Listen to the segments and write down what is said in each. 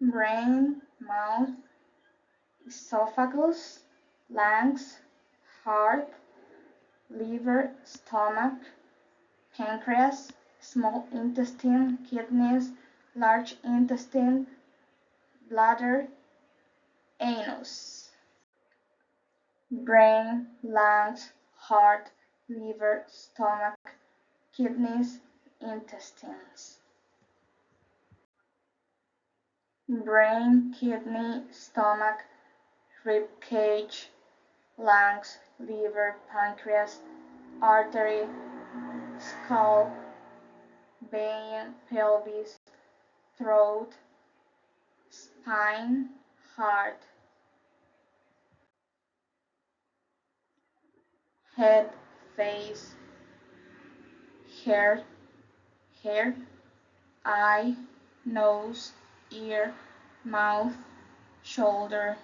brain, mouth, esophagus, lungs, heart, liver, stomach, pancreas, small intestine, kidneys, large intestine, bladder, anus. Brain, lungs, heart, liver, stomach, kidneys, intestines. Brain, kidney, stomach, rib cage, lungs, liver, pancreas, artery, skull, vein, pelvis, throat, spine, heart. Head, face, hair, hair, eye, nose, ear, mouth, shoulder,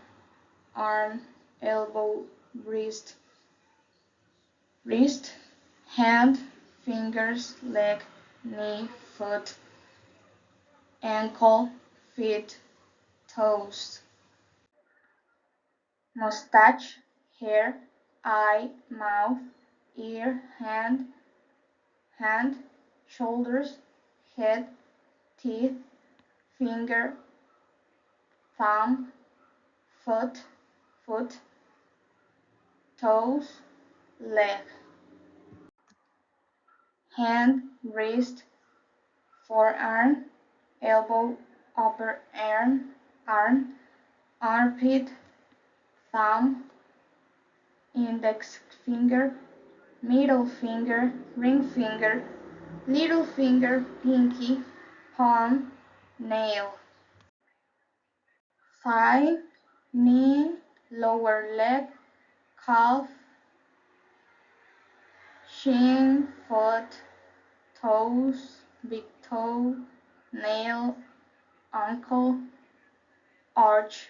arm, elbow, wrist, hand, fingers, leg, knee, foot, ankle, feet, toes. Mustache, hair, eye, mouth, ear, hand, shoulders, head, teeth, finger, thumb, foot, toes, leg. Hand, wrist, forearm, elbow, upper arm, armpit, thumb, index finger, middle finger, ring finger, little finger, pinky, palm, nail. Thigh, knee, lower leg, calf, shin, foot, toes, big toe, nail, ankle, arch,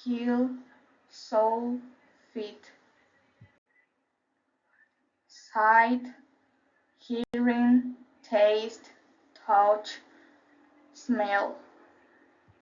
heel, sole, feet. Sight, hearing, taste, touch, smell.